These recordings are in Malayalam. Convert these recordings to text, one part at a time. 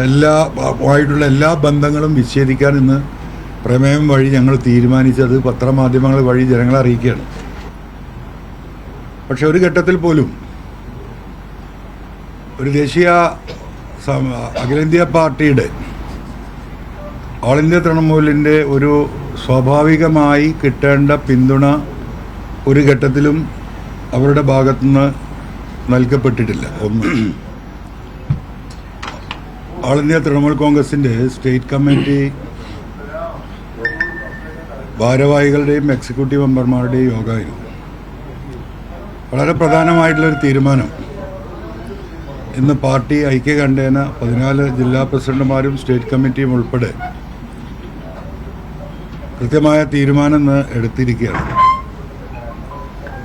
എല്ലാ ബന്ധങ്ങളും വിച്ഛേദിക്കാൻ ഇന്ന് പ്രമേയം വഴി ഞങ്ങൾ തീരുമാനിച്ചത് പത്രമാധ്യമങ്ങൾ വഴി ജനങ്ങളെ അറിയിക്കുകയാണ്. പക്ഷെ ഒരു ഘട്ടത്തിൽ പോലും ഒരു ദേശീയ അഖിലേന്ത്യാ പാർട്ടിയുടെ ഓൾ ഇന്ത്യ തൃണമൂലിൻ്റെ ഒരു സ്വാഭാവികമായി കിട്ടേണ്ട പിന്തുണ ഒരു ഘട്ടത്തിലും അവരുടെ ഭാഗത്തുനിന്ന് നൽകപ്പെട്ടിട്ടില്ല. ഒന്ന്, ഓൾ ഇന്ത്യ തൃണമൂൽ കോൺഗ്രസിൻ്റെ സ്റ്റേറ്റ് കമ്മിറ്റി ഭാരവാഹികളുടെയും എക്സിക്യൂട്ടീവ് മെമ്പർമാരുടെയും യോഗമായിരുന്നു. വളരെ പ്രധാനമായിട്ടുള്ളൊരു തീരുമാനം ഇന്ന് പാർട്ടി ഐക്യകണ്ഠേന 14 ജില്ലാ പ്രസിഡന്റുമാരും സ്റ്റേറ്റ് കമ്മിറ്റിയും ഉൾപ്പെടെ കൃത്യമായ തീരുമാനം ഇന്ന് എടുത്തിരിക്കുകയാണ്.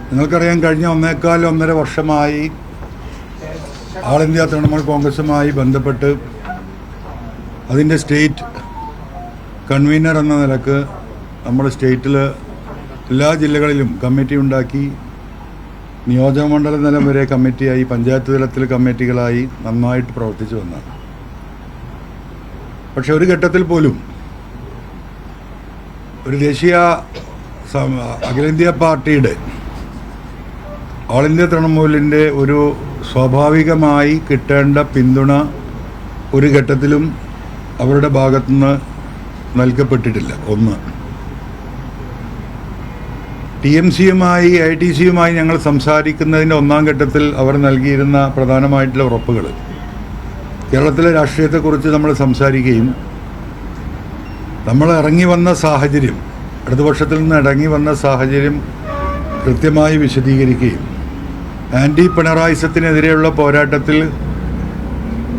നിങ്ങൾക്കറിയാം, കഴിഞ്ഞ 1.25-1.5 വർഷമായി ഓൾ ഇന്ത്യ തൃണമൂൽ കോൺഗ്രസുമായി ബന്ധപ്പെട്ട് അതിൻ്റെ സ്റ്റേറ്റ് കൺവീനർ എന്ന നിലക്ക് നമ്മുടെ സ്റ്റേറ്റിൽ എല്ലാ ജില്ലകളിലും കമ്മിറ്റി ഉണ്ടാക്കി, നിയോജകമണ്ഡല തലം വരെ കമ്മിറ്റിയായി, പഞ്ചായത്ത് തലത്തിൽ കമ്മിറ്റികളായി നന്നായിട്ട് പ്രവർത്തിച്ചു വന്നതാണ്. പക്ഷെ ഒരു ഘട്ടത്തിൽ പോലും ഒരു ദേശീയ അഖിലേന്ത്യാ പാർട്ടിയുടെ ഓൾ ഇന്ത്യ തൃണമൂലിൻ്റെ ഒരു സ്വാഭാവികമായി കിട്ടേണ്ട പിന്തുണ ഒരു ഘട്ടത്തിലും അവരുടെ ഭാഗത്തുനിന്ന് നൽകപ്പെട്ടിട്ടില്ല. ഒന്ന്, TMCയുമായി ITCയുമായി ഞങ്ങൾ സംസാരിക്കുന്നതിൻ്റെ ഒന്നാം ഘട്ടത്തിൽ അവർ നൽകിയിരുന്ന പ്രധാനമായിട്ടുള്ള ഉറപ്പുകൾ, കേരളത്തിലെ രാഷ്ട്രീയത്തെക്കുറിച്ച് നമ്മൾ സംസാരിക്കുകയും നമ്മൾ ഇറങ്ങി വന്ന സാഹചര്യം, ഇടതുപക്ഷത്തിൽ നിന്ന് ഇറങ്ങി വന്ന സാഹചര്യം കൃത്യമായി വിശദീകരിക്കുകയും ആൻറ്റി പിണറായിസത്തിനെതിരെയുള്ള പോരാട്ടത്തിൽ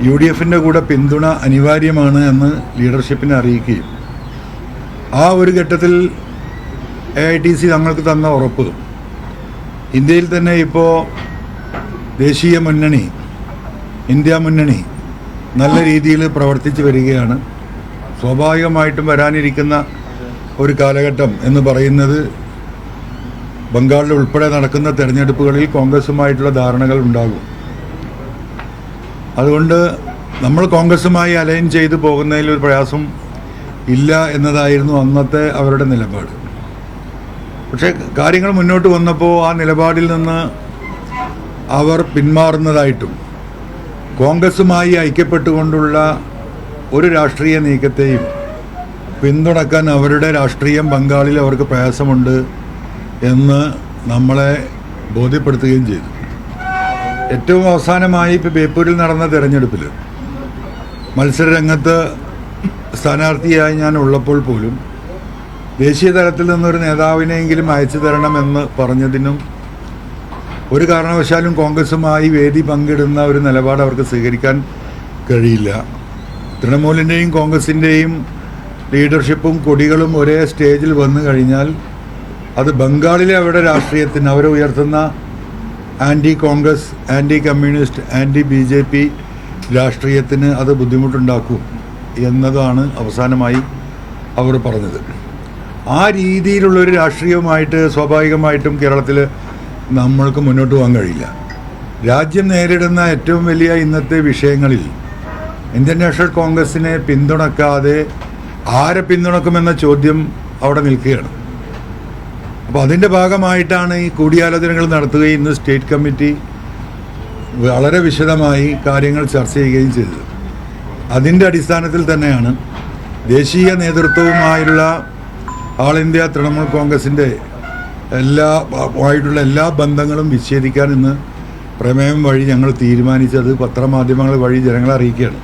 UDFൻ്റെ കൂടെ പിന്തുണ അനിവാര്യമാണ് എന്ന് ലീഡർഷിപ്പിനെ അറിയിക്കുകയും ആ ഒരു ഘട്ടത്തിൽ AITC തങ്ങൾക്ക് തന്ന ഉറപ്പ്, ഇന്ത്യയിൽ തന്നെ ഇപ്പോൾ ദേശീയ മുന്നണി, ഇന്ത്യ മുന്നണി നല്ല രീതിയിൽ പ്രവർത്തിച്ചു വരികയാണ്. സ്വാഭാവികമായിട്ടും വരാനിരിക്കുന്ന ഒരു കാലഘട്ടം എന്ന് പറയുന്നത് ബംഗാളിൽ ഉൾപ്പെടെ നടക്കുന്ന തെരഞ്ഞെടുപ്പുകളിൽ കോൺഗ്രസുമായിട്ടുള്ള ധാരണകൾ ഉണ്ടാകും. അതുകൊണ്ട് നമ്മൾ കോൺഗ്രസുമായി അലൈൻ ചെയ്തു പോകുന്നതിൽ ഒരു പ്രയാസം ഇല്ല എന്നതായിരുന്നു അന്നത്തെ അവരുടെ നിലപാട്. പക്ഷേ കാര്യങ്ങൾ മുന്നോട്ട് വന്നപ്പോൾ ആ നിലപാടിൽ നിന്ന് അവർ പിന്മാറുന്നതായിട്ടും കോൺഗ്രസുമായി ഐക്യപ്പെട്ടുകൊണ്ടുള്ള ഒരു രാഷ്ട്രീയ നീക്കത്തെയും പിന്തുണക്കാൻ അവരുടെ രാഷ്ട്രീയം ബംഗാളിൽ അവർക്ക് പ്രയാസമുണ്ട് എന്ന് നമ്മളെ ബോധ്യപ്പെടുത്തുകയും ചെയ്തു. ഏറ്റവും അവസാനമായി ഇപ്പോൾ ബേപ്പൂരിൽ നടന്ന തെരഞ്ഞെടുപ്പിൽ മത്സരരംഗത്ത് സ്ഥാനാർത്ഥിയായി ഞാൻ ഉള്ളപ്പോൾ പോലും ദേശീയ തലത്തിൽ നിന്നൊരു നേതാവിനെയെങ്കിലും അയച്ചു തരണമെന്ന് പറഞ്ഞതിനും ഒരു കാരണവശാലും കോൺഗ്രസുമായി വേദി പങ്കിടുന്ന ഒരു നിലപാട് അവർക്ക് സ്വീകരിക്കാൻ കഴിയില്ല. തൃണമൂലിൻ്റെയും കോൺഗ്രസിൻ്റെയും ലീഡർഷിപ്പും കൊടികളും ഒരേ സ്റ്റേജിൽ വന്നു കഴിഞ്ഞാൽ അത് ബംഗാളിലെ അവരുടെ രാഷ്ട്രീയത്തിന്, അവർ ഉയർത്തുന്ന anti Congress, anti communist, anti BJP രാഷ്ട്രീയത്തിന് അത് ബുദ്ധിമുട്ടുണ്ടാക്കും എന്നതാണ് അവസാനമായി അവർ പറഞ്ഞത്. ആ രീതിയിലുള്ളൊരു രാഷ്ട്രീയവുമായിട്ട് സ്വാഭാവികമായിട്ടും കേരളത്തിൽ നമ്മൾക്ക് മുന്നോട്ട് പോകാൻ കഴിയില്ല. രാജ്യം നേരിടുന്ന ഏറ്റവും വലിയ ഇന്നത്തെ വിഷയങ്ങളിൽ ഇന്ത്യൻ നാഷണൽ കോൺഗ്രസിനെ പിന്തുണക്കാതെ ആരെ പിന്തുണക്കുമെന്ന ചോദ്യം അവിടെ നിൽക്കുകയാണ്. അപ്പോൾ അതിൻ്റെ ഭാഗമായിട്ടാണ് ഈ കൂടിയാലോചനകൾ നടത്തുകയും ഇന്ന് സ്റ്റേറ്റ് കമ്മിറ്റി വളരെ വിശദമായി കാര്യങ്ങൾ ചർച്ച ചെയ്യുകയും ചെയ്തത്. അതിൻ്റെ അടിസ്ഥാനത്തിൽ തന്നെയാണ് ദേശീയ നേതൃത്വവുമായുള്ള ഓൾ ഇന്ത്യ തൃണമൂൽ കോൺഗ്രസിൻ്റെ എല്ലാ ബന്ധങ്ങളും വിച്ഛേദിക്കാൻ ഇന്ന് പ്രമേയം വഴി ഞങ്ങൾ തീരുമാനിച്ചത് പത്രമാധ്യമങ്ങൾ വഴി ജനങ്ങളെ അറിയിക്കുകയാണ്.